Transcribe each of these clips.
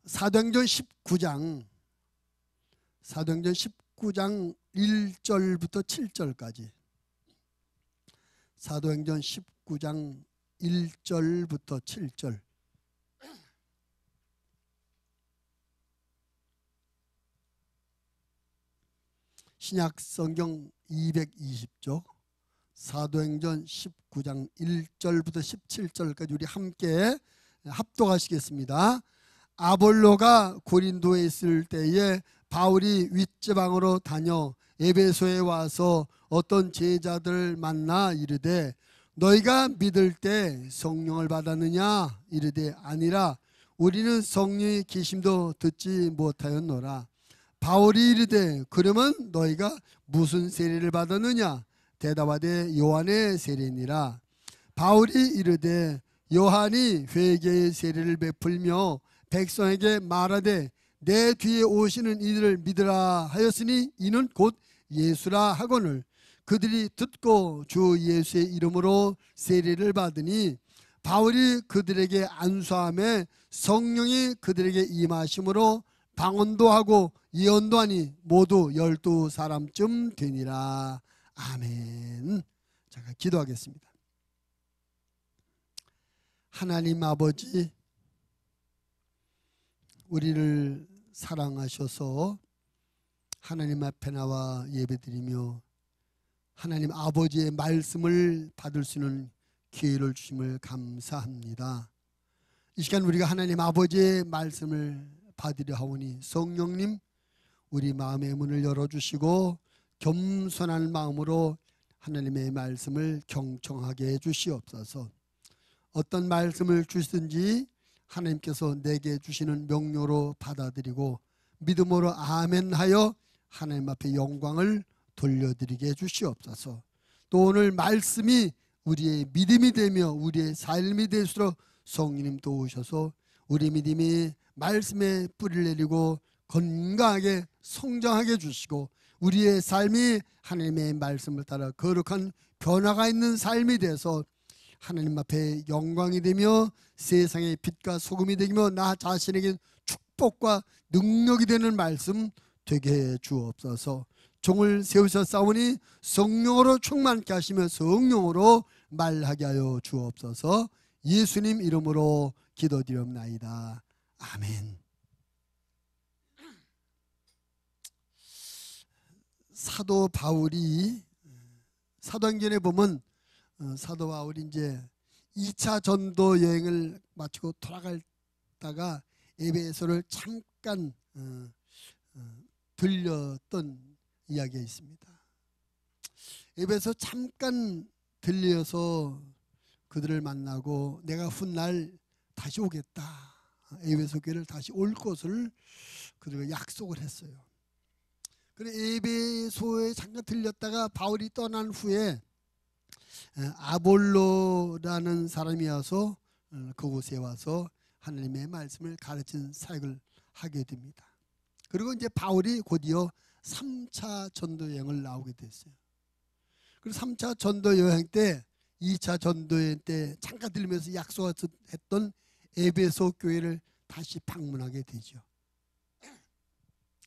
사도행전 19장 1절부터 7절까지 사도행전 19장 1절부터 7절 신약성경 220쪽 사도행전 19장 1절부터 17절까지 우리 함께 합독하시겠습니다. 아볼로가 고린도에 있을 때에 바울이 윗지방으로 다녀 에베소에 와서 어떤 제자들을 만나 이르되 너희가 믿을 때 성령을 받았느냐 이르되 아니라 우리는 성령의 계심도 듣지 못하였노라. 바울이 이르되 그러면 너희가 무슨 세례를 받았느냐 대답하되 요한의 세례니라. 바울이 이르되 요한이 회개의 세례를 베풀며 백성에게 말하되 내 뒤에 오시는 이들을 믿으라 하였으니 이는 곧 예수라 하거늘 그들이 듣고 주 예수의 이름으로 세례를 받으니 바울이 그들에게 안수함에 성령이 그들에게 임하심으로 방언도 하고 예언도 하니 모두 12사람쯤 되니라. 아멘. 제가 기도하겠습니다. 하나님 아버지, 우리를 사랑하셔서 하나님 앞에 나와 예배드리며 하나님 아버지의 말씀을 받을 수 있는 기회를 주심을 감사합니다. 이 시간 우리가 하나님 아버지의 말씀을 받으려 하오니 성령님 우리 마음의 문을 열어주시고 겸손한 마음으로 하나님의 말씀을 경청하게 해주시옵소서. 어떤 말씀을 주시든지 하나님께서 내게 주시는 명료로 받아들이고 믿음으로 아멘하여 하나님 앞에 영광을 돌려드리게 해주시옵소서. 또 오늘 말씀이 우리의 믿음이 되며 우리의 삶이 될수록 성령님 도우셔서 우리 믿음이 말씀에 뿌리를 내리고 건강하게 성장하게 해주시고 우리의 삶이 하나님의 말씀을 따라 거룩한 변화가 있는 삶이 돼서 하나님 앞에 영광이 되며 세상의 빛과 소금이 되며 나 자신에게 축복과 능력이 되는 말씀 되게 해 주옵소서. 종을 세우셨사오니 성령으로 충만케 하시며 성령으로 말하게 하여 주옵소서. 예수님 이름으로 기도드리옵나이다. 아멘. 사도 바울이 사도행전에 보면 사도 바울이 이제 2차 전도 여행을 마치고 돌아가다가 에베소를 잠깐 들렸던 이야기가 있습니다. 에베소 잠깐 들려서 그들을 만나고 내가 훗날 다시 오겠다. 에베소 교회를 다시 올 것을 그들과 약속을 했어요. 그래 에베소에 잠깐 들렸다가 바울이 떠난 후에 아볼로라는 사람이 와서 그곳에 와서 하나님의 말씀을 가르치는 사역을 하게 됩니다. 그리고 이제 바울이 곧이어 3차 전도 여행을 나오게 됐어요. 그리고 3차 전도 여행 때 2차 전도 여행 때 잠깐 들리면서 약속했던 에베소 교회를 다시 방문하게 되죠.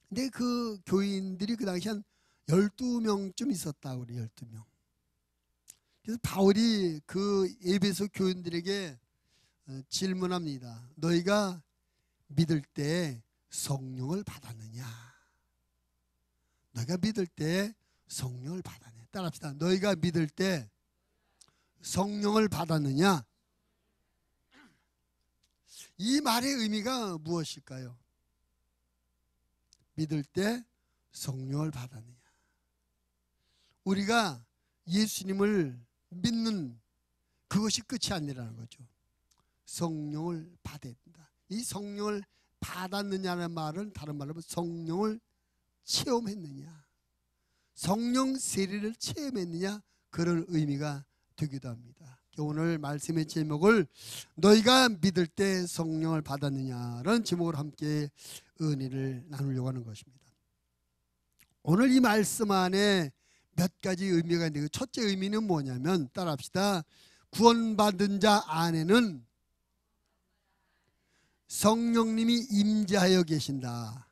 근데 그 교인들이 그 당시 한 12명쯤 있었다고 그래요. 12명. 그래서 바울이 그 에베소 교인들에게 질문합니다. 너희가 믿을 때 성령을 받았느냐? 너희가 믿을 때 성령을 받았느냐? 따라합시다. 너희가 믿을 때 성령을 받았느냐? 이 말의 의미가 무엇일까요? 믿을 때 성령을 받았느냐? 우리가 예수님을 믿는 그것이 끝이 아니라는 거죠. 성령을 받아야 된다. 이 성령을 받았느냐는 말은 다른 말로 성령을 체험했느냐, 성령 세례를 체험했느냐, 그런 의미가 되기도 합니다. 오늘 말씀의 제목을 너희가 믿을 때 성령을 받았느냐라는 제목으로 함께 은혜를 나누려고 하는 것입니다. 오늘 이 말씀 안에 몇 가지 의미가 있는데 첫째 의미는 뭐냐면 따라합시다. 구원받은 자 안에는 성령님이 임재하여 계신다.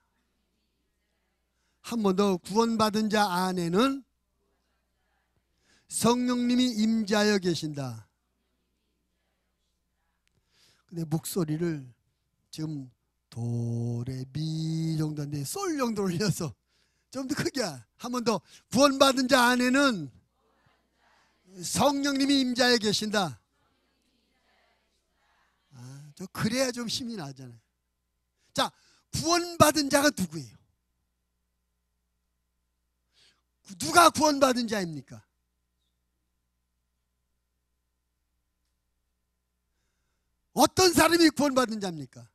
한 번 더, 구원받은 자 안에는 성령님이 임재하여 계신다. 근데 목소리를 지금 도레미 정도인데 솔 정도로 올려서 좀 더 크게 한 번 더. 구원받은 자 안에는 성령님이 임재하여 계신다. 저 그래야 좀 힘이 나잖아요. 자, 구원받은 자가 누구예요? 누가 구원받은 자입니까? 어떤 사람이 구원받은 자입니까?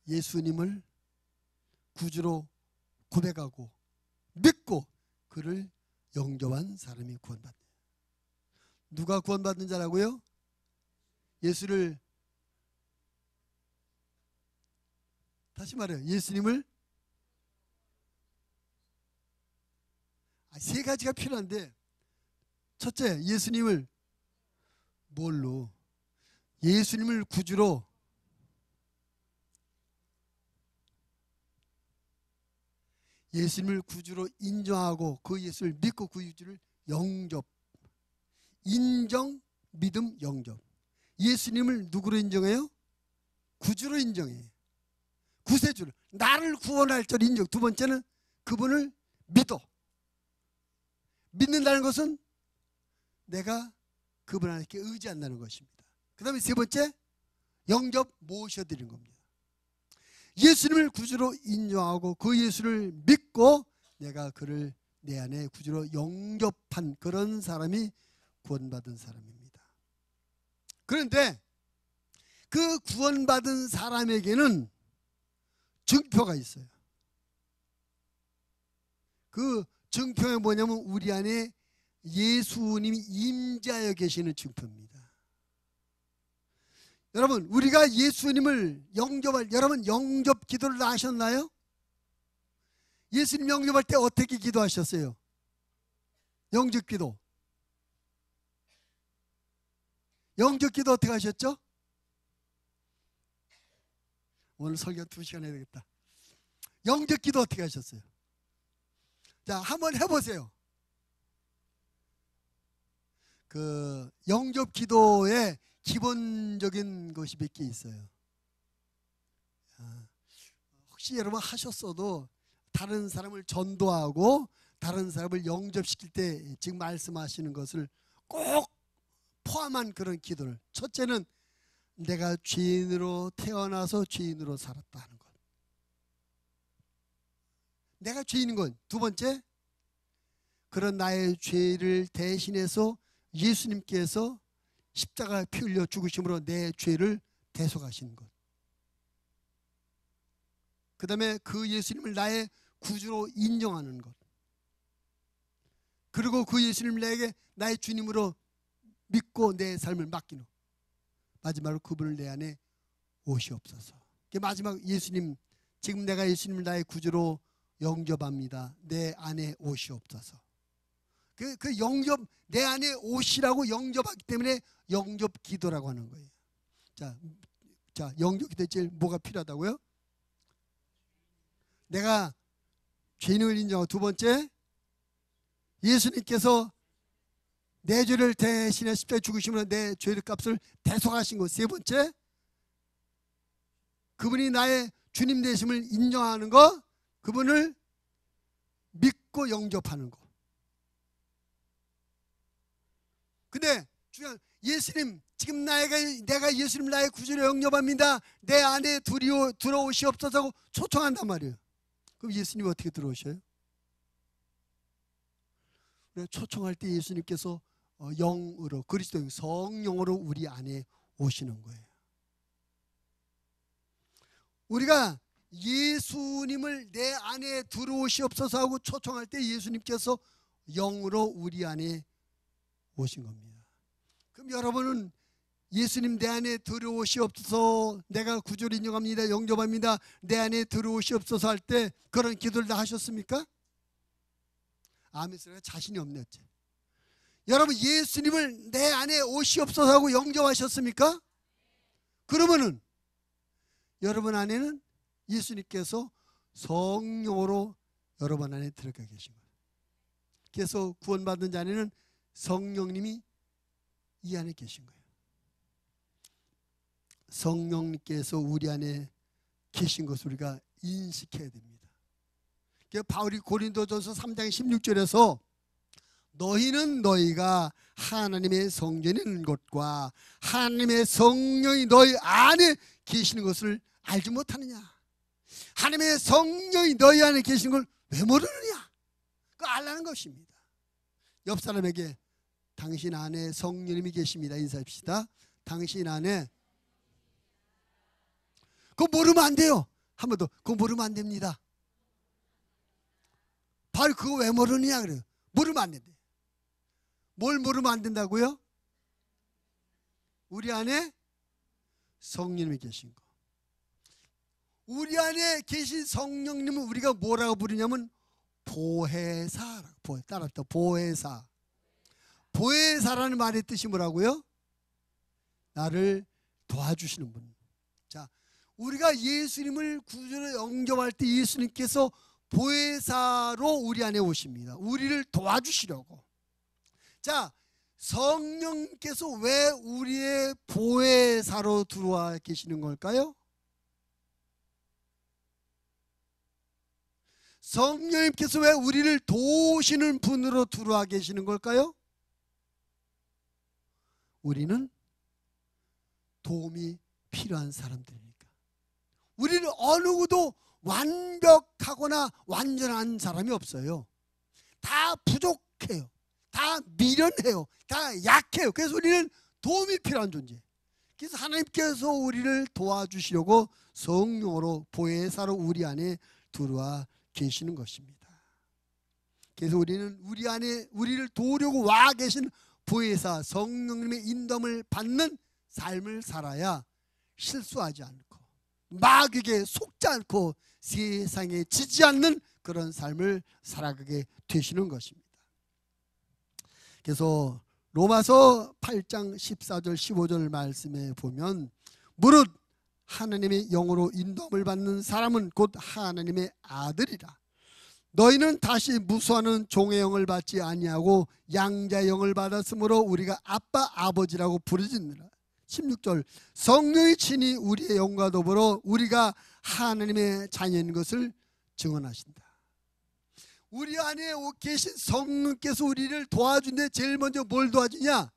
예수님을 구주로 고백하고 믿고 그를 영접한 사람이 구원받는 자예요. 누가 구원받은 자라고요? 예수를, 다시 말해요. 예수님을, 세 가지가 필요한데, 첫째, 예수님을 뭘로? 예수님을 구주로, 예수님을 구주로 인정하고 그 예수를 믿고 그 구주를 영접. 인정, 믿음, 영접. 예수님을 누구로 인정해요? 구주로 인정해요. 구세주를, 나를 구원할 줄 인정. 두 번째는 그분을 믿어. 믿는다는 것은 내가 그분 안에 의지한다는 것입니다. 그 다음에 세 번째, 영접, 모셔드리는 겁니다. 예수님을 구주로 인정하고 그 예수를 믿고 내가 그를 내 안에 구주로 영접한 그런 사람이 구원받은 사람입니다. 그런데 그 구원받은 사람에게는 증표가 있어요. 그 증표가 뭐냐면 우리 안에 예수님이 임재하여 계시는 증표입니다. 여러분, 우리가 예수님을 영접할, 여러분 영접 기도를 다 하셨나요? 예수님 영접할 때 어떻게 기도하셨어요? 영접 기도. 영접 기도 어떻게 하셨죠? 오늘 설교 2시간 해야 되겠다. 영접 기도 어떻게 하셨어요? 자, 한번 해보세요. 그 영접 기도에 기본적인 것이 몇 개 있어요. 혹시 여러분 하셨어도 다른 사람을 전도하고 다른 사람을 영접시킬 때 지금 말씀하시는 것을 꼭 포함한 그런 기도를. 첫째는 내가 죄인으로 태어나서 죄인으로 살았다 하는 것. 내가 죄인인 것. 두 번째, 그런 나의 죄를 대신해서 예수님께서 십자가 피 흘려 죽으심으로 내 죄를 대속하시는 것. 그 다음에 그 예수님을 나의 구주로 인정하는 것. 그리고 그 예수님을 내게 나의 주님으로 믿고 내 삶을 맡기는. 마지막으로 그분을 내 안에 오시옵소서. 마지막 예수님, 지금 내가 예수님을 나의 구주로 영접합니다. 내 안에 오시옵소서. 그 영접, 내 안에 오시라고 영접하기 때문에 영접 기도라고 하는 거예요. 자, 영접 기도에 제일 뭐가 필요하다고요? 내가 죄인을 인정하고, 두 번째, 예수님께서 내 죄를 대신해 십자가에 죽으심으로 내 죄의 값을 대속하신 것. 세 번째, 그분이 나의 주님 되심을 인정하는 것, 그분을 믿고 영접하는 것. 근데 중요한, 예수님, 지금 내가 예수님 나의 구주로 영접합니다. 내 안에 들어오시옵소서 하고 초청한단 말이에요. 그럼 예수님이 어떻게 들어오셔요? 초청할 때 예수님께서 영으로, 그리스도 성령으로 우리 안에 오시는 거예요. 우리가 예수님을 내 안에 들어오시옵소서 하고 초청할 때 예수님께서 영으로 우리 안에 오신 겁니다. 그럼 여러분은 예수님 내 안에 들어오시옵소서, 내가 구주로 인정합니다, 영접합니다, 내 안에 들어오시옵소서 할 때 그런 기도를 다 하셨습니까? 아멘스가 자신이 없네요. 여러분, 예수님을 내 안에 오시옵소서 하고 영접하셨습니까? 그러면은 여러분 안에는 예수님께서 성령으로 여러분 안에 들어가 계신 거예요. 그래서 구원받은 자에는 성령님이 이 안에 계신 거예요. 성령님께서 우리 안에 계신 것을 우리가 인식해야 됩니다. 바울이 고린도전서 3장 16절에서 너희는 너희가 하나님의 성전이 있는 것과 하나님의 성령이 너희 안에 계시는 것을 알지 못하느냐. 하나님의 성령이 너희 안에 계시는 걸 왜 모르느냐. 그거 알라는 것입니다. 옆 사람에게 당신 안에 성령님이 계십니다. 인사합시다. 당신 안에. 그거 모르면 안 돼요. 한 번 더. 그거 모르면 안 됩니다. 바로 그거 왜 모르느냐 그래요. 모르면 안 된대. 뭘 모르면 안 된다고요? 우리 안에 성령님이 계신 거. 우리 안에 계신 성령님은 우리가 뭐라고 부르냐면 보혜사라고. 따라합시다. 보혜사. 보혜사라는 말의 뜻이 뭐라고요? 나를 도와주시는 분. 자, 우리가 예수님을 구주로 영접할 때 예수님께서 보혜사로 우리 안에 오십니다. 우리를 도와주시려고. 자, 성령께서 왜 우리의 보혜사로 들어와 계시는 걸까요? 성령님께서 왜 우리를 도우시는 분으로 들어와 계시는 걸까요? 우리는 도움이 필요한 사람들이니까. 우리는 어느 누구도 완벽하거나 완전한 사람이 없어요. 다 부족해요. 다 미련해요. 다 약해요. 그래서 우리는 도움이 필요한 존재. 그래서 하나님께서 우리를 도와주시려고 성령으로 보혜사로 우리 안에 들어와 계시는 것입니다. 그래서 우리는 우리 안에 우리를 도우려고 와 계신 보혜사 성령님의 인도함을 받는 삶을 살아야 실수하지 않고 마귀에게 속지 않고 세상에 지지 않는 그런 삶을 살아가게 되시는 것입니다. 그래서 로마서 8장 14절 15절 말씀에 보면 무릇 하나님의 영으로 인도함을 받는 사람은 곧 하나님의 아들이라. 너희는 다시 무수하는 종의 영을 받지 아니하고 양자의 영을 받았으므로 우리가 아빠 아버지라고 부르짖느라. 16절 성령이 친히 우리의 영과 더불어 우리가 하나님의 자녀인 것을 증언하신다. 우리 안에 계신 성령께서 우리를 도와주는데 제일 먼저 뭘 도와주냐?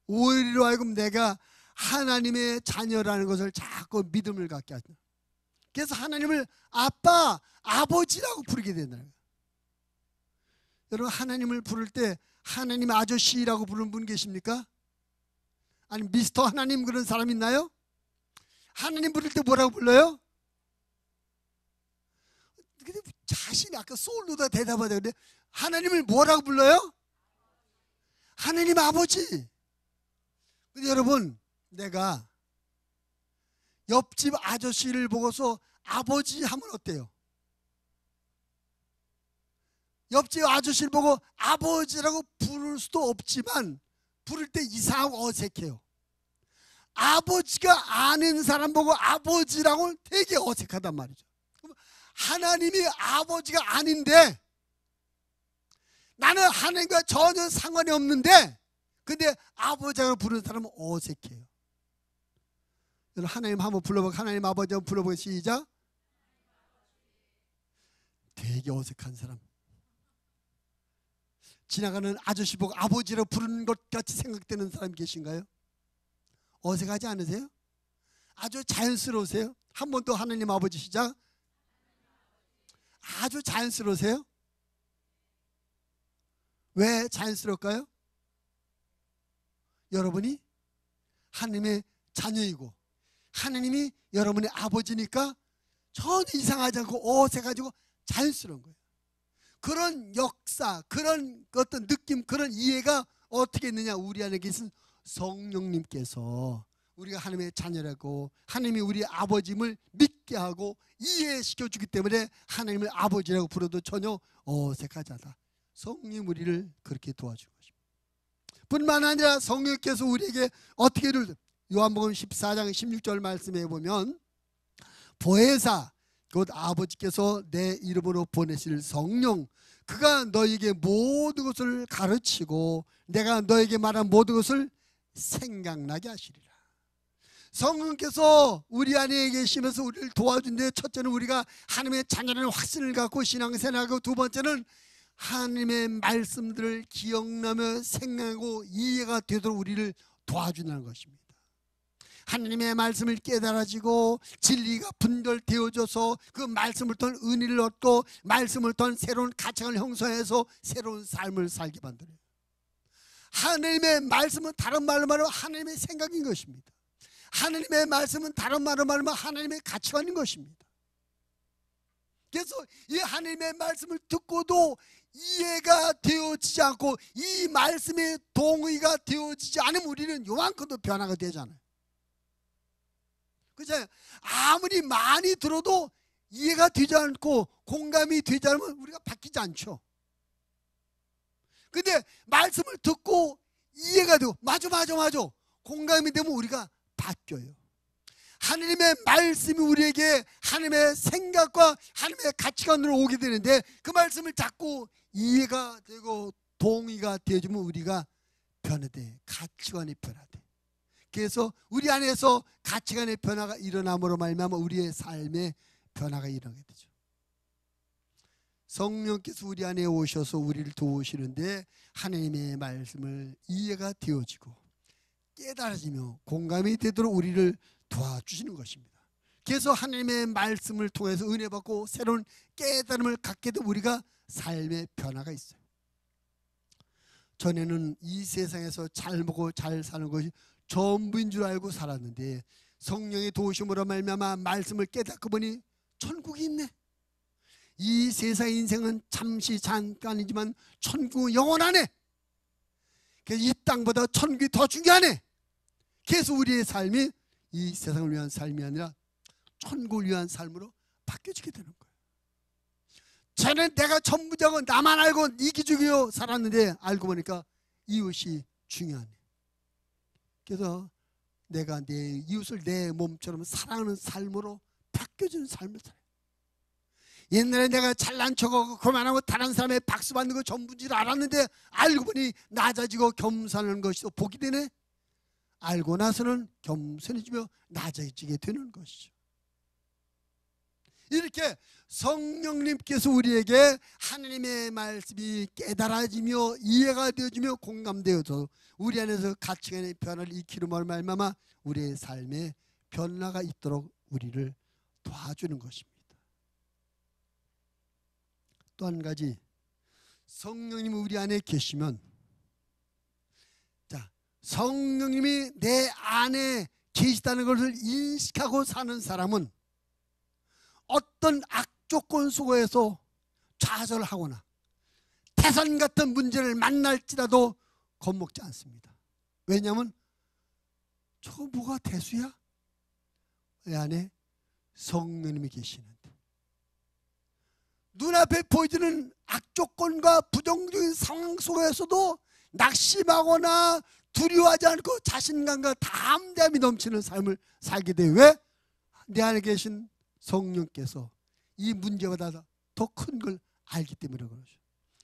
우리로 하여금 내가 하나님의 자녀라는 것을 자꾸 믿음을 갖게 하죠. 그래서 하나님을 아빠, 아버지라고 부르게 된다는 거예요. 여러분 하나님을 부를 때 하나님 아저씨라고 부르는 분 계십니까? 아니 미스터 하나님 그런 사람 있나요? 하나님 부를 때 뭐라고 불러요? 근데 자신이 아까 소울로다 대답하자 근데 하나님을 뭐라고 불러요? 하나님 아버지. 근데 여러분 내가 옆집 아저씨를 보고서 아버지 하면 어때요? 옆집 아저씨를 보고 아버지라고 부를 수도 없지만 부를 때 이상하고 어색해요. 아버지가 아는 사람 보고 아버지라고 되게 어색하단 말이죠. 하나님이 아버지가 아닌데 나는 하나님과 전혀 상관이 없는데 근데 아버지라고 부르는 사람은 어색해요. 여러분 하나님 한번 불러보고 하나님 아버지 한번 불러보고 시작. 되게 어색한 사람. 지나가는 아저씨 보고 아버지로 부르는 것 같이 생각되는 사람 계신가요? 어색하지 않으세요? 아주 자연스러우세요? 한 번 더 하나님 아버지 시작. 아주 자연스러우세요? 왜 자연스러울까요? 여러분이 하나님의 자녀이고 하나님이 여러분의 아버지니까 전혀 이상하지 않고 어색하지고 자연스러운 거예요. 그런 역사, 그런 어떤 느낌, 그런 이해가 어떻게 있느냐? 우리 안에 계신 성령님께서 우리가 하나님의 자녀라고 하나님이 우리 아버지임을 믿게 하고 이해시켜주기 때문에 하나님을 아버지라고 불러도 전혀 어색하지 않다. 성령 우리를 그렇게 도와주는 것입니다. 뿐만 아니라 성령께서 우리에게 어떻게 요한복음 14장 16절 말씀에 보면 보혜사 곧 아버지께서 내 이름으로 보내실 성령 그가 너에게 모든 것을 가르치고 내가 너에게 말한 모든 것을 생각나게 하시리라. 성령께서 우리 안에 계시면서 우리를 도와준데, 첫째는 우리가 하나님의 자녀라는 확신을 갖고 신앙생활하고, 두 번째는 하나님의 말씀들을 기억나며 생각하고 이해가 되도록 우리를 도와준다는 것입니다. 하나님의 말씀을 깨달아지고 진리가 분별되어져서 그 말씀을 통한 은혜를 얻고 말씀을 통한 새로운 가치관을 형성해서 새로운 삶을 살게 만들어요. 하나님의 말씀은 다른 말로 말하면 하나님의 생각인 것입니다. 하나님의 말씀은 다른 말로 말하면 하나님의 가치관인 것입니다. 그래서 이 하나님의 말씀을 듣고도 이해가 되어지지 않고 이 말씀의 동의가 되어지지 않으면 우리는 요만큼도 변화가 되잖아요. 그죠? 아무리 많이 들어도 이해가 되지 않고 공감이 되지 않으면 우리가 바뀌지 않죠. 근데 말씀을 듣고 이해가 되고 맞아 공감이 되면 우리가 바뀌어요. 하나님의 말씀이 우리에게 하나님의 생각과 하나님의 가치관으로 오게 되는데, 그 말씀을 자꾸 이해가 되고 동의가 되어지면 우리가 변화돼. 가치관이 변화돼. 그래서 우리 안에서 가치관의 변화가 일어남으로 말미암아 우리의 삶에 변화가 일어나게 되죠. 성령께서 우리 안에 오셔서 우리를 도우시는데 하나님의 말씀을 이해가 되어지고 깨달아지며 공감이 되도록 우리를 도와주시는 것입니다. 그래서 하나님의 말씀을 통해서 은혜 받고 새로운 깨달음을 갖게 되면 우리가 삶의 변화가 있어요. 전에는 이 세상에서 잘 먹고 잘 사는 것이 전부인 줄 알고 살았는데, 성령의 도우심으로 말미암아 말씀을 깨닫고 보니 천국이 있네. 이 세상의 인생은 잠시 잠깐이지만 천국은 영원하네. 그래서 이 땅보다 천국이 더 중요하네. 그래서 우리의 삶이 이 세상을 위한 삶이 아니라 천국을 위한 삶으로 바뀌어지게 되는 거예요. 저는 내가 전부자고 나만 알고 이기주기로 살았는데 알고 보니까 이웃이 중요하네. 그래서 내가 내 이웃을 내 몸처럼 사랑하는 삶으로 바뀌어지는 삶을 살아요. 옛날에 내가 잘난 척하고 그만하고 다른 사람의 박수 받는 거 전부인 줄 알았는데 알고 보니 낮아지고 겸손한 것이 복이 되네. 알고 나서는 겸손해지며 낮아지게 되는 것이죠. 이렇게 성령님께서 우리에게 하나님의 말씀이 깨달아지며 이해가 되어지며 공감되어서 우리 안에서 가치관의 변화를 익히는 말미암아 우리의 삶에 변화가 있도록 우리를 도와주는 것입니다. 또 한 가지, 성령님이 우리 안에 계시면, 성령님이 내 안에 계시다는 것을 인식하고 사는 사람은 어떤 악조건 속에서 좌절하거나 태산 같은 문제를 만날지라도 겁먹지 않습니다. 왜냐하면 저거 뭐가 대수야? 내 안에 성령님이 계시는데, 눈앞에 보이는 악조건과 부정적인 상황 속에서도 낙심하거나 두려워하지 않고 자신감과 담대함이 넘치는 삶을 살게 돼요. 왜? 내 안에 계신 성령께서 이 문제보다 더 큰 걸 알기 때문에 그러죠.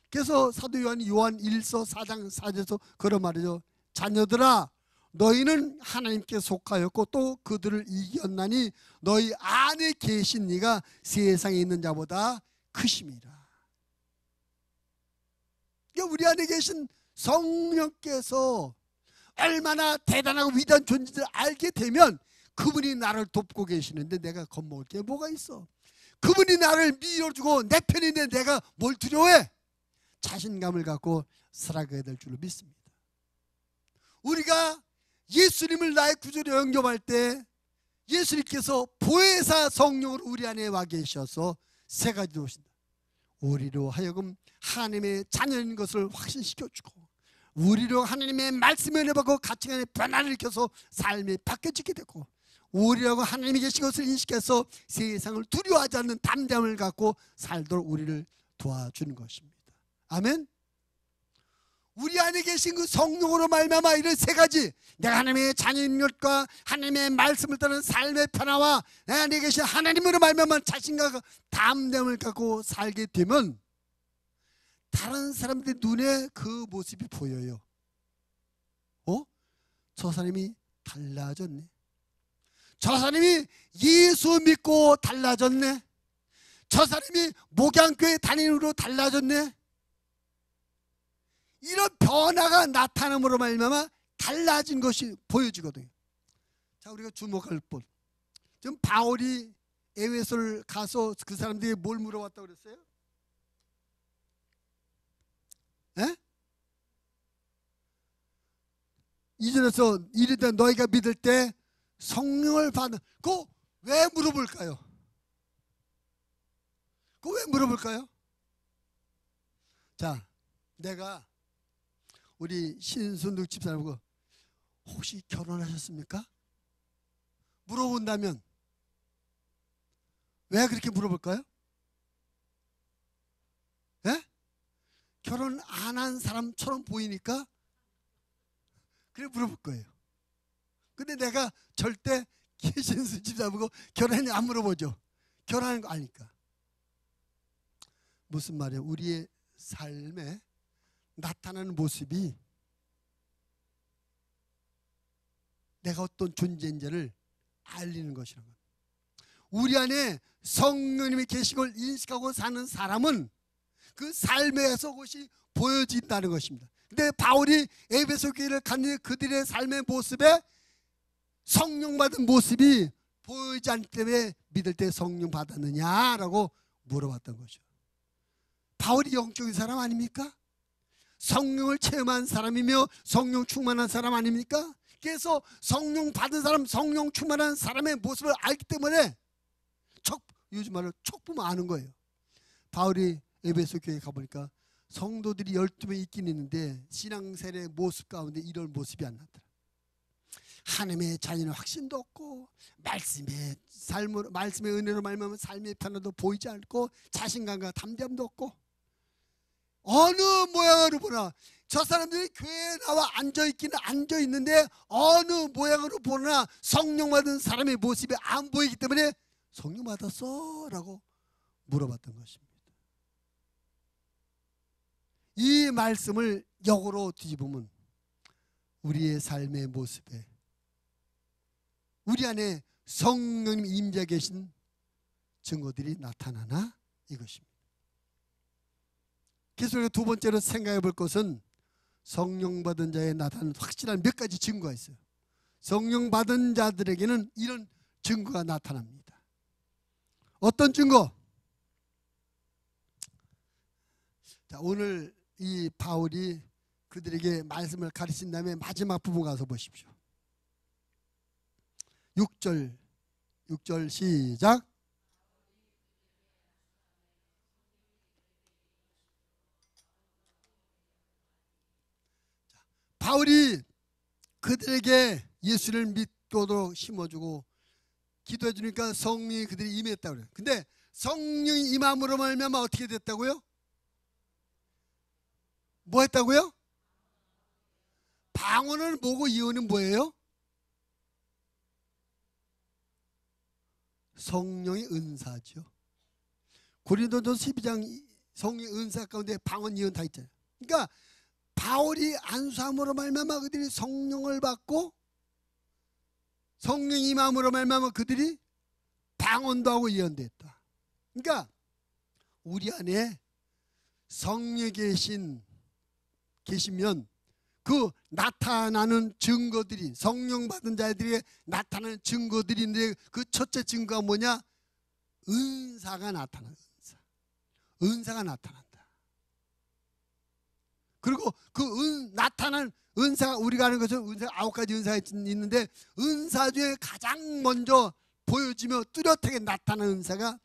그래서 사도 요한 1서 4장 4절에서 그런 말이죠. 자녀들아, 너희는 하나님께 속하였고 또 그들을 이겼나니 너희 안에 계신 이가 세상에 있는 자보다 크심이라. 우리 안에 계신 성령께서 얼마나 대단하고 위대한 존재를 알게 되면 그분이 나를 돕고 계시는데 내가 겁먹을 게 뭐가 있어? 그분이 나를 밀어주고 내 편인데 내가 뭘 두려워해? 자신감을 갖고 살아가야 될 줄로 믿습니다. 우리가 예수님을 나의 구주로 영접할 때 예수님께서 보혜사 성령으로 우리 안에 와 계셔서 세 가지로 오신다. 우리로 하여금 하나님의 자녀인 것을 확신시켜주고, 우리로 하나님의 말씀을 은혜받고 가치관의 변화를 일으켜서 삶이 바뀌어지게 되고, 우리라고 하나님이 계신 것을 인식해서 세상을 두려워하지 않는 담대함을 갖고 살도록 우리를 도와주는 것입니다. 아멘. 우리 안에 계신 그 성령으로 말미암아 이런 세 가지, 내가 하나님의 자녀인 것과 하나님의 말씀을 따르는 삶의 변화와 내 안에 계신 하나님으로 말미암아 자신과 담대함을 갖고 살게 되면 다른 사람들 눈에 그 모습이 보여요. 저 사람이 달라졌네. 저 사람이 예수 믿고 달라졌네. 저 사람이 목양교회 다니는으로 달라졌네. 이런 변화가 나타남으로 말미암아 달라진 것이 보여지거든요. 자, 우리가 주목할 분, 지금 바울이 에베소를 가서 그 사람들이 뭘 물어봤다고 그랬어요? 에? 이전에서 이르되 너희가 믿을 때 성령을 받는, 그거 왜 물어볼까요? 그거 왜 물어볼까요? 자, 내가 우리 신순득 집사님하고 혹시 결혼하셨습니까? 물어본다면 왜 그렇게 물어볼까요? 예? 결혼 안 한 사람처럼 보이니까 그래 물어볼 거예요. 근데 내가 절대 신순 집사님하고 결혼했냐 안 물어보죠. 결혼하는 거 아니까. 무슨 말이에요? 우리의 삶에 나타나는 모습이 내가 어떤 존재인지를 알리는 것이라는 거예요. 우리 안에 성령님이 계신 걸 인식하고 사는 사람은 그 삶에서 그것이 보여진다는 것입니다. 근데 바울이 에베소 교회를 갔는데 그들의 삶의 모습에 성령 받은 모습이 보이지 않기 때문에 믿을 때 성령 받았느냐라고 물어봤던 거죠. 바울이 영적인 사람 아닙니까? 성령을 체험한 사람이며 성령 충만한 사람 아닙니까? 그래서 성령 받은 사람, 성령 충만한 사람의 모습을 알기 때문에 요즘 말로 촉 보면 아는 거예요. 바울이 에베소 교회에 가보니까 성도들이 12명 있긴 있는데 신앙생활의 모습 가운데 이런 모습이 안 나더라. 하나님의 자녀는 확신도 없고 말씀의 은혜로 말미암아 삶의 변화도 보이지 않고 자신감과 담대함도 없고 어느 모양으로 보나 저 사람들이 교회에 나와 앉아있기는 앉아있는데 어느 모양으로 보나 성령 받은 사람의 모습이 안 보이기 때문에 성령 받았어? 라고 물어봤던 것입니다. 이 말씀을 역으로 뒤집으면 우리의 삶의 모습에 우리 안에 성령님 임재 계신 증거들이 나타나나 이것입니다. 그래서 우리가 두 번째로 생각해 볼 것은 성령 받은 자에 나타나는 확실한 몇 가지 증거가 있어요. 성령 받은 자들에게는 이런 증거가 나타납니다. 어떤 증거? 자, 오늘 이 바울이 그들에게 말씀을 가르친 다음에 마지막 부분 가서 보십시오. 6절 시작. 바울이 그들에게 예수를 믿도록 심어주고 기도해 주니까 성령이 그들이 임했다고 그래요. 근데 성령이 임함으로 말미암아 어떻게 됐다고요? 뭐 했다고요? 방언은 뭐고 예언은 뭐예요? 성령의 은사죠. 고린도전서 12장 성령의 은사 가운데 방언 예언 다 있잖아요. 그러니까 바울이 안수함으로 말미암아 그들이 성령을 받고 성령 임함으로 말미암아 그들이 방언도 하고 예언도 했다. 그러니까 우리 안에 성령이 계시면 그 나타나는 증거들이 성령 받은 자들에게 나타나는 증거들인데 그 첫째 증거가 뭐냐? 은사가 나타난다. 은사가 나타난다. 그리고 그 나타난 은사가 우리가 아는 것은 은사 9가지 은사가 있는데 은사 중에 가장 먼저 보여지며 뚜렷하게 나타나는 은사가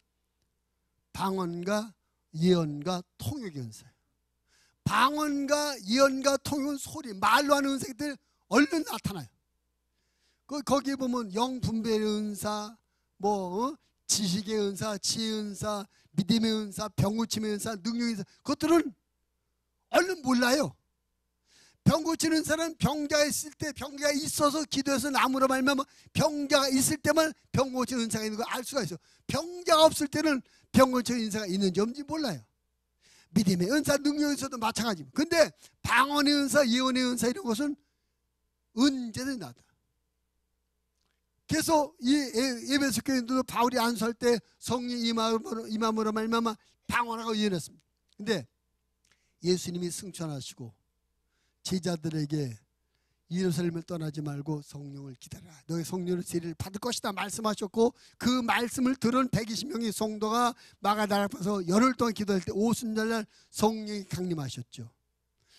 방언과 예언과 통역의 은사예요. 방언과 예언과 통역은 소리, 말로 하는 은사들 얼른 나타나요. 거기에 보면 영분별의 은사, 지식의 은사, 지혜의 은사, 믿음의 은사, 병고침의 은사, 능력의 은사, 그것들은 얼른 몰라요. 병 고치는 사람은 병자가 있을 때, 병자가 있어서 기도해서 나무로 말미암아 병자가 있을 때만 병 고치는 은사가 있는 걸 알 수가 있어요. 병자가 없을 때는 병 고치는 은사가 있는지 없는지 몰라요. 믿음의 은사, 능력에서도 마찬가지입니다. 근데 방언의 은사, 예언의 은사 이런 것은 언제든 나다. 그래서 이 에베소 교인들도 바울이 안수할 때 성령 임함으로 말미암아 방언하고 예언했습니다. 근데 예수님이 승천하시고 제자들에게 예루살렘을 떠나지 말고 성령을 기다려라. 너희 성령의 세례를 받을 것이다 말씀하셨고, 그 말씀을 들은 120명의 성도가 마가다락 앞에서 열흘 동안 기도할 때 오순절날 성령이 강림하셨죠.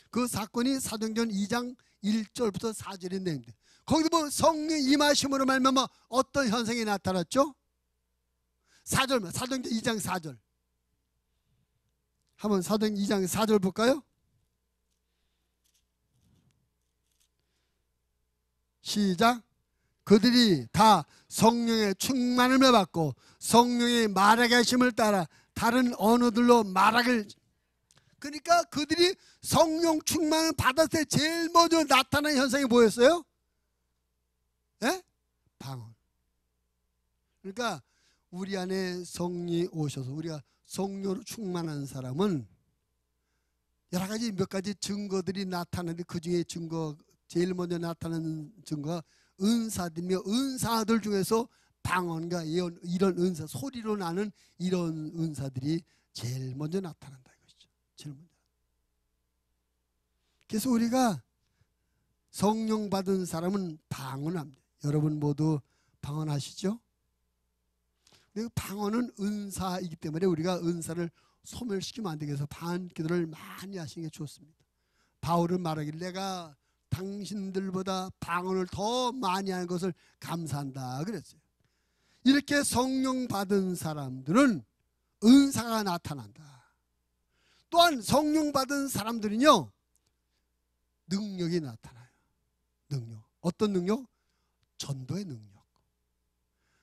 그 사건이 사도행전 2장 1절부터 4절의 내용입니다. 거기도 보면 성령 임하심으로 말미암아 어떤 현상이 나타났죠? 4절만, 사도행전 2장 4절. 한번 사도행전 2장 4절 볼까요? 시작. 그들이 다 성령의 충만함을 받고 성령의 말하게 하심을 따라 다른 언어들로 말하길. 그러니까 그들이 성령 충만을 받았을 때 제일 먼저 나타난 현상이 뭐였어요? 예? 방언. 그러니까 우리 안에 성령이 오셔서 우리가 성령으로 충만한 사람은 여러 가지 몇 가지 증거들이 나타나는데, 그 중에 증거 제일 먼저 나타나는 증거가 은사들이며, 은사들 중에서 방언과 예언, 이런 은사, 소리로 나는 이런 은사들이 제일 먼저 나타난다 이것이죠. 제일 먼저. 그래서 우리가 성령 받은 사람은 방언합니다. 여러분 모두 방언하시죠? 방언은 은사이기 때문에 우리가 은사를 소멸시키면 안 되게 해서 방언 기도를 많이 하시는 게 좋습니다. 바울은 말하기를 내가 당신들보다 방언을 더 많이 하는 것을 감사한다 그랬어요. 이렇게 성령 받은 사람들은 은사가 나타난다. 또한 성령 받은 사람들은요, 능력이 나타나요. 능력. 어떤 능력? 전도의 능력.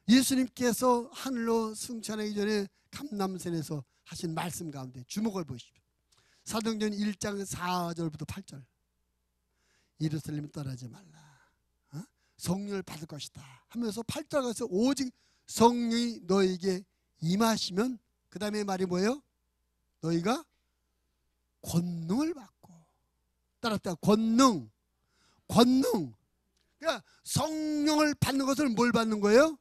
예수님께서 하늘로 승천하기 전에 감람산에서 하신 말씀 가운데 주목을 보십시오. 사도행전 1장 4절부터 8절. 예루살렘을 떠나지 말라. 성령을 받을 것이다 하면서 8절 가서 오직 성령이 너에게 임하시면, 그 다음에 말이 뭐예요? 너희가 권능을 받고. 따랐다. 권능. 권능. 그러니까 성령을 받는 것을 뭘 받는 거예요?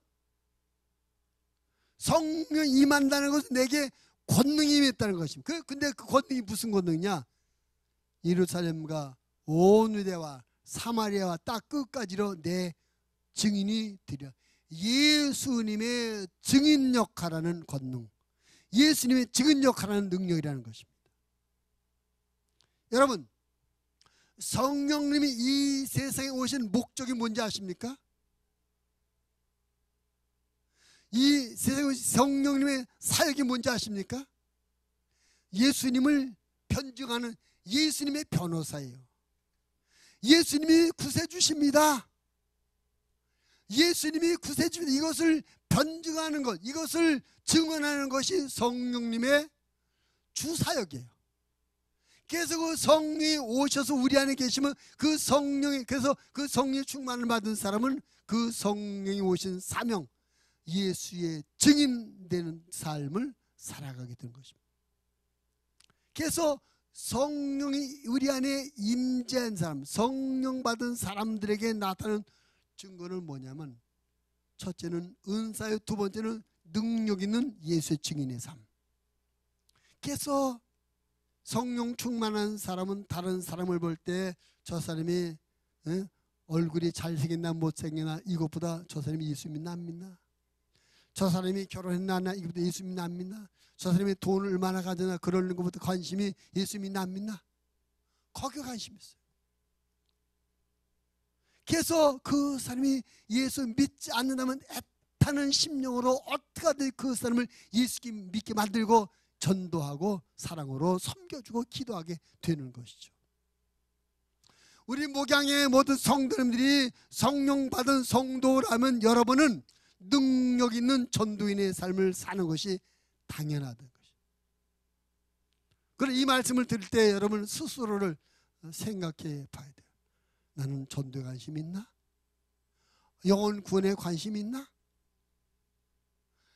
성령이 임한다는 것은 내게 권능이 임했다는 것입니다. 근데 그 권능이 무슨 권능이냐? 예루살렘과 온 유대와 사마리아와 딱 끝까지로 내 증인이 되려. 예수님의 증인 역할하는 권능, 예수님의 증인 역할하는 능력이라는 것입니다. 여러분, 성령님이 이 세상에 오신 목적이 뭔지 아십니까? 이 세상에 오신 성령님의 사역이 뭔지 아십니까? 예수님을 변증하는 예수님의 변호사예요. 예수님이 구세주십니다. 예수님이 구세주입니다. 이것을 변증하는 것, 이것을 증언하는 것이 성령님의 주사역이에요. 그래서 그 성령이 오셔서 우리 안에 계시면 그 성령이, 그래서 그 성령의 충만을 받은 사람은 그 성령이 오신 사명, 예수의 증인되는 삶을 살아가게 된 것입니다. 그래서 성령이 우리 안에 임재한 사람, 성령 받은 사람들에게 나타나는 증거는 뭐냐면, 첫째는 은사요, 두 번째는 능력 있는 예수의 증인의 삶. 그래서 성령 충만한 사람은 다른 사람을 볼 때 저 사람이 얼굴이 잘생겼나 못생겼나 이것보다 저 사람이 예수 믿나 안 믿나, 저 사람이 결혼했나 안 했나 이것보다 예수 믿나 안 믿나, 저 사람이 돈을 얼마나 가졌나 그런 것보다 관심이 예수 믿나 안 믿나, 거기에 관심이 있어요. 그래서 그 사람이 예수 믿지 않는다면 애타는 심령으로 어떻게든 그 사람을 예수 믿게 만들고 전도하고 사랑으로 섬겨주고 기도하게 되는 것이죠. 우리 목양의 모든 성도님들이 성령 받은 성도라면 여러분은 능력 있는 전도인의 삶을 사는 것이 당연하다는 것이죠. 그럼 이 말씀을 들을 때 여러분 스스로를 생각해 봐야 돼요. 나는 전도에 관심 있나? 영혼 구원에 관심 있나?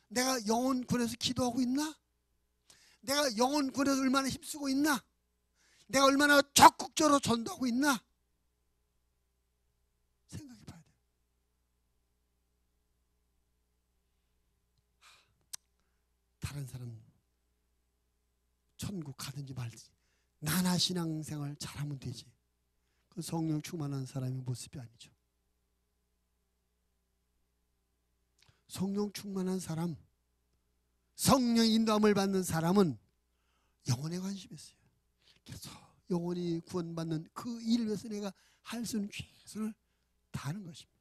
내가 영혼 구원에서 기도하고 있나? 내가 영혼 구원에서 얼마나 힘쓰고 있나? 내가 얼마나 적극적으로 전도하고 있나? 생각해 봐야 돼요. 다른 사람 천국 가든지 말든지 나나 신앙생활 잘하면 되지. 그 성령 충만한 사람의 모습이 아니죠. 성령 충만한 사람, 성령 인도함을 받는 사람은 영혼에 관심이 있어요. 그래서 영혼이 구원받는 그 일을 위해서 내가 할 수 있는 최선을 다하는 것입니다.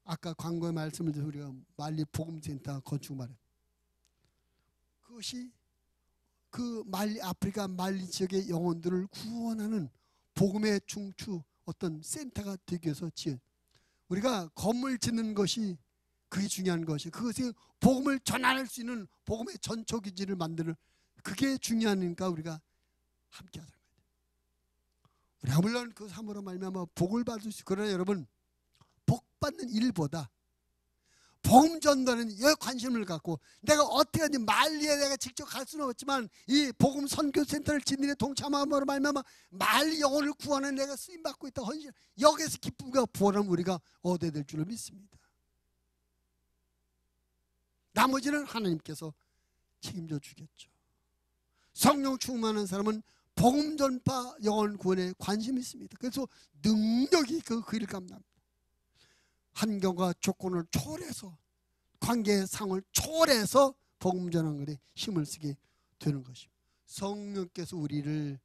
아까 광고의 말씀을 드려 우리가 말리 복음센터 건축 말해. 그것이 그 말리 아프리카 말리 지역의 영혼들을 구원하는 복음의 중추 어떤 센터가 되기 위해서 지은, 우리가 건물 짓는 것이 그게 중요한 것이, 그것이 복음을 전할 수 있는 복음의 전초기지를 만드는 그게 중요하니까 우리가 함께 하자는 거예요. 우리가 물론 그 사모로 말미암아 복을 받을 수 있고, 그러나 여러분 복 받는 일보다 복음 전도는 여 관심을 갖고, 내가 어떻게 하든지 말리에 내가 직접 갈 수는 없지만 이 복음 선교센터를 짓는 데 동참함으로 말미암아 말리 영혼을 구하는 내가 쓰임 받고 있다 헌신, 여기에서 기쁨과 부활을 우리가 얻어야 될 줄로 믿습니다. 나머지는 하나님께서 책임져 주겠죠. 성령 충만한 사람은 복음 전파 영혼 구원에 관심이 있습니다. 그래서 능력이 그 일을 감당합니다. 환경과 조건을 초월해서, 관계의 상을 초월해서 복음 전하는 것에 힘을 쓰게 되는 것입니다. 성령께서 우리를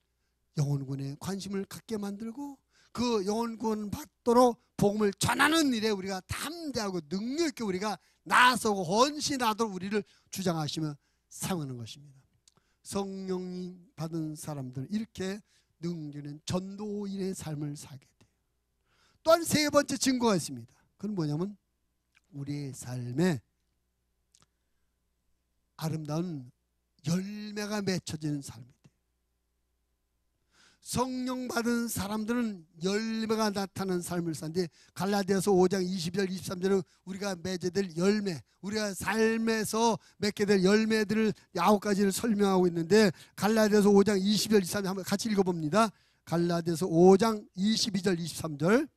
영혼 구원에 관심을 갖게 만들고 그 영혼 구원 받도록 복음을 전하는 일에 우리가 담대하고 능력 있게 우리가 나서고 헌신하도록 우리를 주장하시며 사용하는 것입니다. 성령이 받은 사람들은 이렇게 능력 있는 전도인의 삶을 살게 돼요. 또한 세 번째 증거가 있습니다. 그건 뭐냐면 우리의 삶에 아름다운 열매가 맺혀지는 삶이 돼요. 성령 받은 사람들은 열매가 나타나는 삶을 사는데, 갈라디아서 5장 22절 23절은 우리가 맺어야 될 열매, 우리가 삶에서 맺게 될 열매들을 9가지를 설명하고 있는데, 갈라디아서 5장 22절 23절 한번 같이 읽어봅니다. 갈라디아서 5장 22절 23절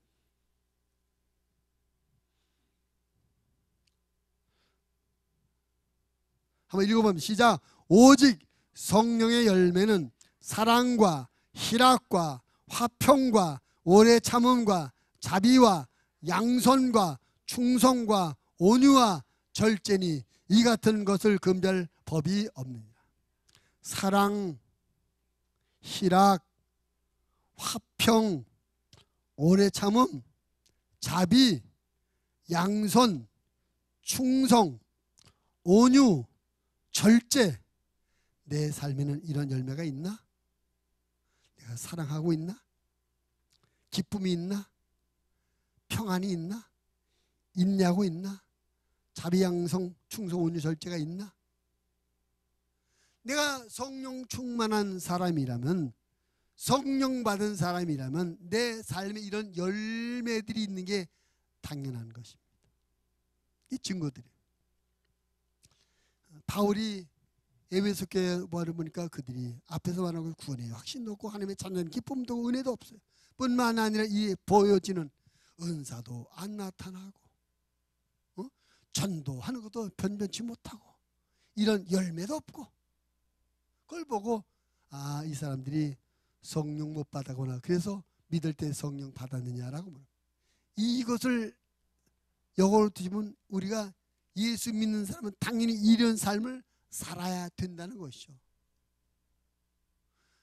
한번 읽어봅니다. 시작. 오직 성령의 열매는 사랑과 희락과 화평과 오래 참음과 자비와 양선과 충성과 온유와 절제니 이 같은 것을 금지할 법이 없느니라. 사랑, 희락, 화평, 오래 참음, 자비, 양선, 충성, 온유, 절제. 내 삶에는 이런 열매가 있나? 내가 사랑하고 있나? 기쁨이 있나? 평안이 있나? 인내하고 있나? 자비, 양성, 충성, 온유, 절제가 있나? 내가 성령 충만한 사람이라면, 성령 받은 사람이라면 내 삶에 이런 열매들이 있는 게 당연한 것입니다. 이 증거들이에요. 바울이 에베소 교회 보니까 그들이 앞에서 말하는 구원의 확신도 없고 하나님의 찬양 기쁨도 은혜도 없어요. 뿐만 아니라 이 보여지는 은사도 안 나타나고 전도하는 것도 변변치 못하고 이런 열매도 없고, 그걸 보고 아, 이 사람들이 성령 못 받았구나. 그래서 믿을 때 성령 받았느냐라고 물어요. 이것을 영어로 뒤집으면 우리가 예수 믿는 사람은 당연히 이런 삶을 살아야 된다는 것이죠.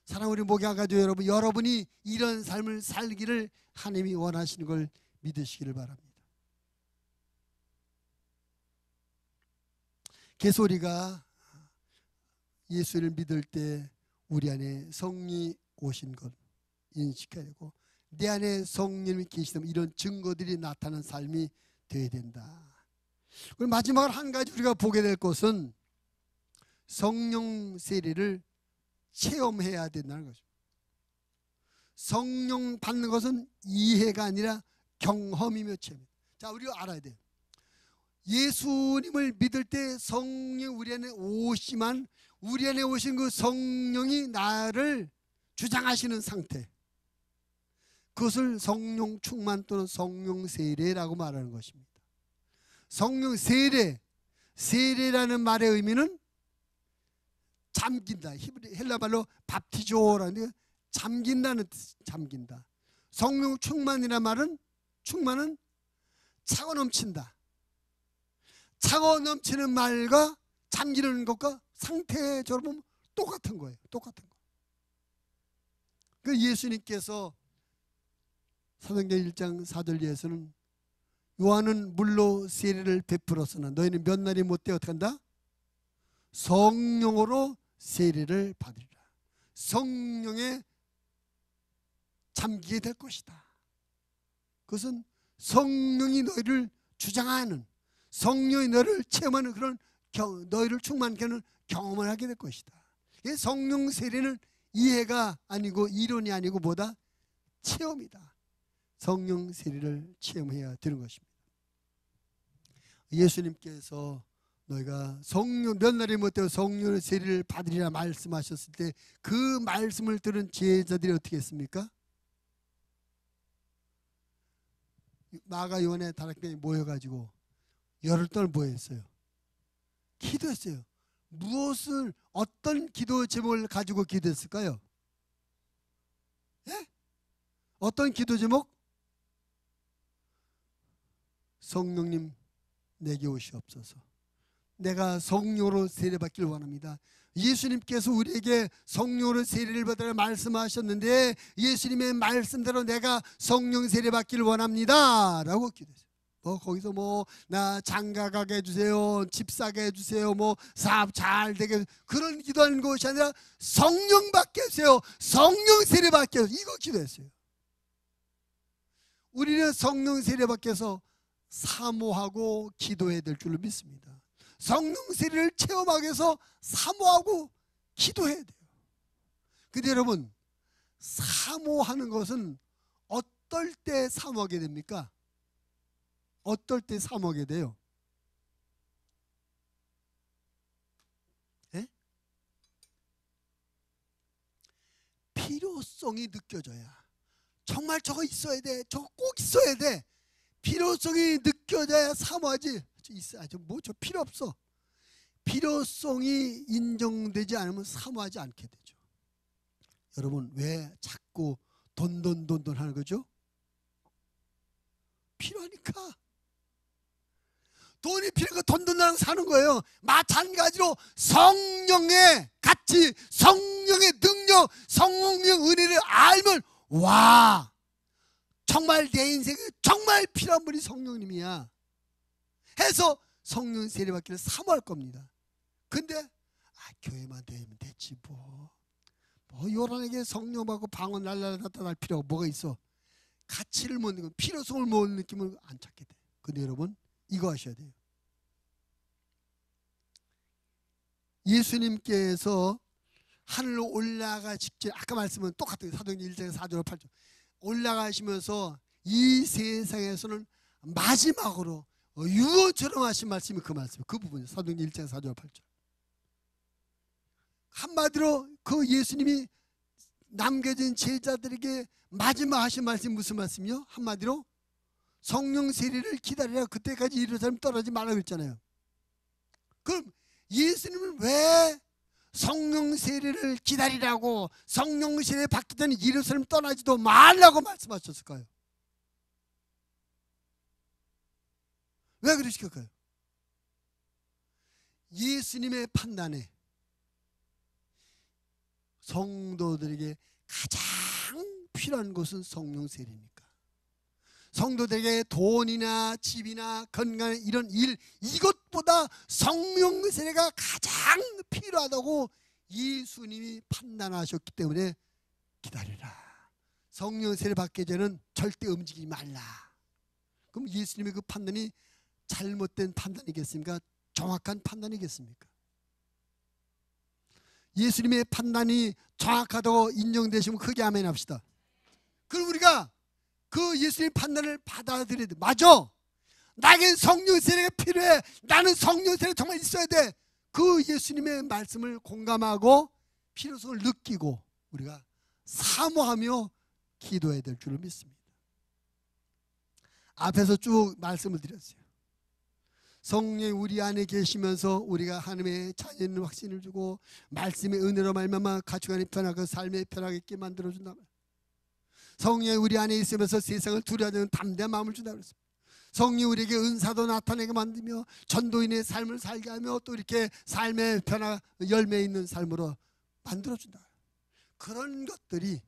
사랑하는 우리 목양가족 여러분, 여러분이 이런 삶을 살기를 하나님이 원하시는 걸 믿으시기를 바랍니다. 개소리가 예수를 믿을 때 우리 안에 성령이 오신 것 인식해야 되고, 내 안에 성령이 계시다면 이런 증거들이 나타나는 삶이 되어야 된다. 그리고 마지막으로 한 가지 우리가 보게 될 것은 성령 세례를 체험해야 된다는 거죠. 성령 받는 것은 이해가 아니라 경험이며 체험입니다. 자, 우리가 알아야 돼요. 예수님을 믿을 때 성령 우리 안에 오시만 우리 안에 오신 그 성령이 나를 주장하시는 상태, 그것을 성령 충만 또는 성령 세례라고 말하는 것입니다. 성령 세례, 세례라는 말의 의미는 잠긴다. 헬라말로 밥티조라는 잠긴다는 뜻, 잠긴다. 성령 충만이라는 말은, 충만은 차고 넘친다. 차고 넘치는 말과 잠기는 것과 상태적으로 보면 똑같은 거예요. 똑같은 거. 그 예수님께서 사도행전 1장 4절에서는 요한은 물로 세례를 베풀었으나 너희는 몇 날이 못돼 어떻게 한다? 성령으로 세례를 받으리라. 성령에 잠기게 될 것이다. 그것은 성령이 너희를 주장하는, 성령이 너를 체험하는 그런 너희를 충만케 하는 경험을 하게 될 것이다. 성령 세례는 이해가 아니고 이론이 아니고 뭐다? 체험이다. 성령 세례를 체험해야 되는 것입니다. 예수님께서 너희가 성령 몇 날이 못되어 성령 세례를 받으리라 말씀하셨을 때 그 말씀을 들은 제자들이 어떻게 했습니까? 마가 요한의 다락방에 모여가지고 열흘 동안 뭐 했어요? 기도했어요. 무엇을, 어떤 기도 제목을 가지고 기도했을까요? 예? 어떤 기도 제목? 성령님 내게 오시옵소서. 내가 성령으로 세례받기를 원합니다. 예수님께서 우리에게 성령으로 세례를 받으라 말씀하셨는데 예수님의 말씀대로 내가 성령 세례받기를 원합니다 라고 기도했어요. 거기서 나 장가가게 해주세요, 집 사게 해주세요, 사업 잘 되게 해주세요. 그런 기도하는 것이 아니라 성령 받게 해주세요, 성령 세례 받게 해주세요. 이거 기도했어요. 우리는 성령 세례 받게 해서 사모하고 기도해야 될 줄로 믿습니다. 성령 세례를 체험하기 위해서 사모하고 기도해야 돼요. 근데 여러분, 사모하는 것은 어떨 때 사모하게 됩니까? 어떨 때 사모하게 돼요? 예? 필요성이 느껴져야, 정말 저거 있어야 돼, 저거 꼭 있어야 돼, 필요성이 느껴져야 사모하지. 있어야죠. 저 필요 없어. 필요성이 인정되지 않으면 사모하지 않게 되죠. 여러분, 왜 자꾸 돈 하는 거죠? 필요하니까. 돈이 필요하니까 돈 사는 거예요. 마찬가지로 성령의 가치, 성령의 능력, 성령의 은혜를 알면 와, 정말 내 인생에 정말 필요한 분이 성령님이야 해서 성령 세례받기를 사모할 겁니다. 근데 교회만 되면 됐지 요란하게 성령 받고 방언 날라라 나타날 필요가 뭐가 있어. 가치를 못 느끼고 필요성을 못 느끼면 안 찾게 돼. 근데 여러분, 이거 하셔야 돼요. 예수님께서 하늘로 올라가 직전, 아까 말씀은 똑같아요. 사도행전 1장 4절 8절 올라가시면서 이 세상에서는 마지막으로 유언처럼 하신 말씀이 그 말씀, 그 부분이에요. 사도행전 1장 4절 8절. 한마디로 그 예수님이 남겨진 제자들에게 마지막 하신 말씀이 무슨 말씀이요? 한마디로 성령 세례를 기다리라, 그때까지 예루살렘 떠나지 말라고 그랬잖아요. 그럼 예수님은 왜 성령 세례를 기다리라고, 성령 세례 받기 전에 예루살렘 떠나지도 말라고 말씀하셨을까요? 왜 그러실까요? 예수님의 판단에 성도들에게 가장 필요한 것은 성령 세례니까. 성도들에게 돈이나 집이나 건강 이런 일, 이것보다 성령 세례가 가장 필요하다고 예수님이 판단하셨기 때문에 기다려라. 성령 세례 받기 전에는 절대 움직이지 말라. 그럼 예수님의 그 판단이 잘못된 판단이겠습니까? 정확한 판단이겠습니까? 예수님의 판단이 정확하다고 인정되시면 크게 아멘 합시다. 그럼 우리가 그 예수님 판단을 받아들여야 돼. 맞아. 나에겐 성령 세례가 필요해. 나는 성령 세례가 정말 있어야 돼. 그 예수님의 말씀을 공감하고 필요성을 느끼고 우리가 사모하며 기도해야 될 줄을 믿습니다. 앞에서 쭉 말씀을 드렸어요. 성령이 우리 안에 계시면서 우리가 하나님의 자녀인 확신을 주고 말씀의 은혜로 말미암아 가치관이 편하고 삶이 편하게 있게 만들어준다. 성령이 우리 안에 있으면서 세상을 두려워하지 않는 담대한 마음을 준다 그랬습니다. 성령이 우리에게 은사도 나타내게 만들며 전도인의 삶을 살게 하며 또 이렇게 삶의 변화 열매 있는 삶으로 만들어준다. 그런 것들이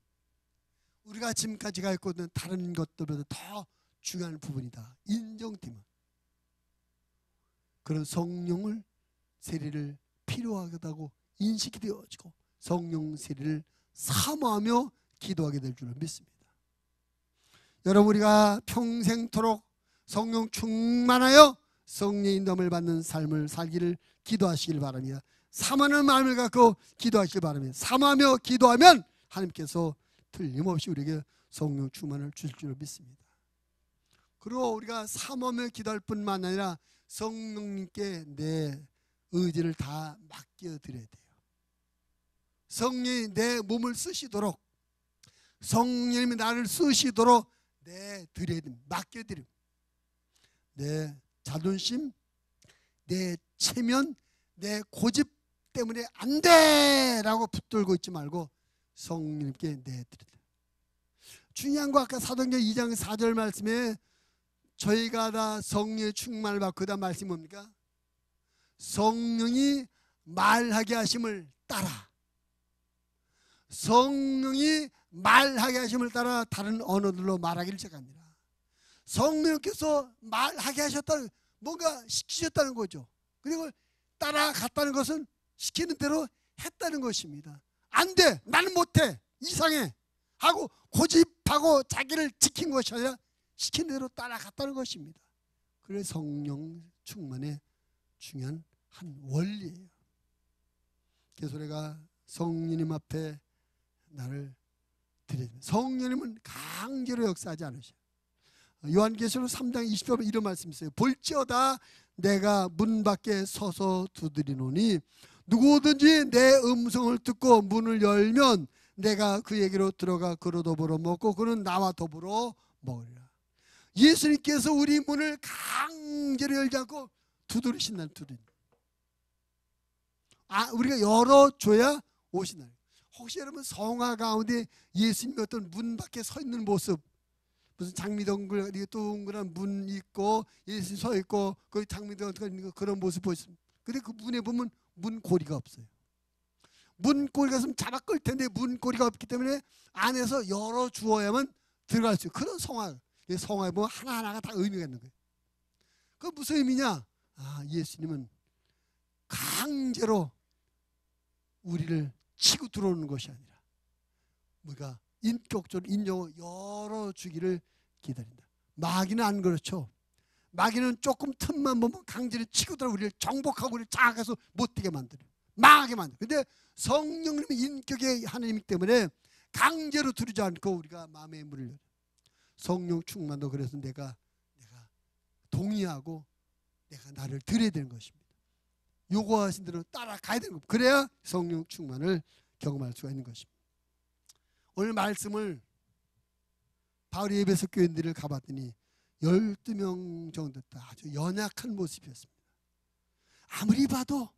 우리가 지금까지 갖고 있는 다른 것들보다 더 중요한 부분이다. 인정됨은 그런 성령을 세례를 필요하다고 인식이 되어지고 성령 세례를 사모하며 기도하게 될 줄을 믿습니다. 여러분, 우리가 평생토록 성령 충만하여 성령의 인도함을 받는 삶을 살기를 기도하시길 바랍니다. 사모하는 마음을 갖고 기도하시길 바랍니다. 사모하며 기도하면 하나님께서 틀림없이 우리에게 성령 충만을 주실 줄 믿습니다. 그리고 우리가 사모하며 기도할 뿐만 아니라 성령님께 내 의지를 다 맡겨드려야 돼요. 성령이 내 몸을 쓰시도록, 성령님이 나를 쓰시도록 내드려야 됩니다. 맡겨드립니다. 내 자존심, 내 체면, 내 고집 때문에 안 돼라고 붙들고 있지 말고 성령님께 내드려야 돼요. 중요한 거 아까 사도행전 2장 4절 말씀에 저희가 다 성령의 충만을 받고, 그 다음 말씀이 뭡니까? 성령이 말하게 하심을 따라, 성령이 말하게 하심을 따라 다른 언어들로 말하기를 시작합니다. 성령께서 말하게 하셨다는, 뭔가 시키셨다는 거죠. 그리고 따라갔다는 것은 시키는 대로 했다는 것입니다. 안 돼, 나는 못해, 이상해 하고 고집하고 자기를 지킨 것이 아니라 시킨 대로 따라갔다는 것입니다. 그래서 성령 충만의 중요한 한 원리예요. 그래서 우리가 성령님 앞에 나를 드려야 됩니다. 성령님은 강제로 역사하지 않으셔요. 요한계시록 3장 20절 이런 말씀이 있어요. 볼지어다 내가 문 밖에 서서 두드리노니 누구든지 내 음성을 듣고 문을 열면 내가 그에게로 들어가 그로 더불어 먹고 그는 나와 더불어 먹으리라. 예수님께서 우리 문을 강제로 열지 않고 두드리신다는 두드림. 우리가 열어줘야 오신다. 혹시 여러분 성화 가운데 예수님이 어떤 문 밖에 서 있는 모습, 무슨 장미덩굴 동그란 문 있고 예수님 서 있고 그 장미덩굴 있는 그런 모습 보셨습니까? 근데 그 문에 보면 문고리가 없어요. 문고리가 있으면 잡아 끌 텐데 문고리가 없기 때문에 안에서 열어주어야만 들어갈 수 있어요. 그런 성화. 성화에 보면 하나하나가 다 의미가 있는 거예요. 그 무슨 의미냐? 예수님은 강제로 우리를 치고 들어오는 것이 아니라 우리가 인격적으로 인정을 열어주기를 기다린다. 마귀는 안 그렇죠. 마귀는 조금 틈만 보면 강제로 치고 들어 우리를 정복하고 우리를 장악해서 못되게 만들어요. 망하게 만들어요. 근데 성령님의 인격의 하나님이기 때문에 강제로 두르지 않고 우리가 마음의 문을 열어요. 성령 충만도 그래서 내가 동의하고 내가 나를 드려야 되는 것입니다. 요구하신 대로 따라가야 되는 겁니다. 그래야 성령 충만을 경험할 수가 있는 것입니다. 오늘 말씀을 바울이 에베소 교인들을 가봤더니 12명 정도 됐다. 아주 연약한 모습이었습니다. 아무리 봐도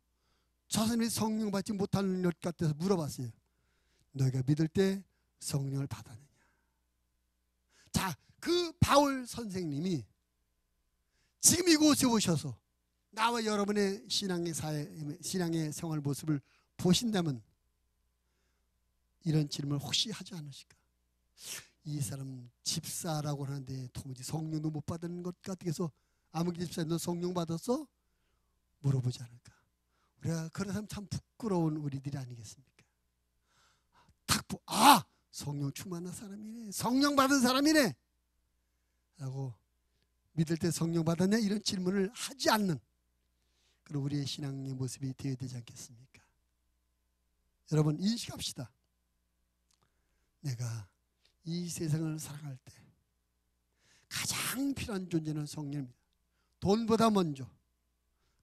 저 사람이 성령 받지 못하는 것 같아서 물어봤어요. 너희가 믿을 때 성령을 받았느냐? 자, 그 바울 선생님이 지금 이곳에 오셔서 나와 여러분의 신앙의 생활 모습을 보신다면 이런 질문을 혹시 하지 않으실까? 이 사람 집사라고 하는데 도무지 성령도 못 받은 것 같아서 아무개 집사 너 성령 받았어? 물어보지 않을까? 우리가 그런 사람 참 부끄러운 우리들이 아니겠습니까? 성령 충만한 사람이네, 성령 받은 사람이네 라고 믿을 때 성령 받았냐? 이런 질문을 하지 않는 그런 우리의 신앙의 모습이 되어야 되지 않겠습니까? 여러분 인식합시다. 내가 이 세상을 살아갈 때 가장 필요한 존재는 성령입니다. 돈보다 먼저,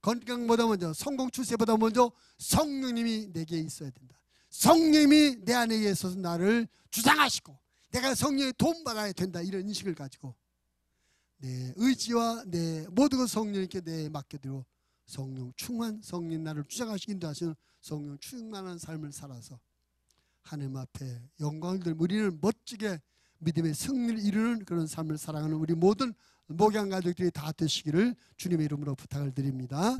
건강보다 먼저, 성공 출세보다 먼저 성령님이 내게 있어야 된다. 성령님이 내 안에 있어서 나를 주장하시고 내가 성령의 도움받아야 된다. 이런 인식을 가지고 내 의지와 내 모든 것 성령님께 내 맡겨드리고 성령 충만, 성령 나를 주장하시고 인도하시는 성령 충만한 삶을 살아서 하나님 앞에 영광을 들고 우리는 멋지게 믿음의 승리를 이루는 그런 삶을 살아가는 우리 모든 목양 가족들이 다 되시기를 주님의 이름으로 부탁을 드립니다.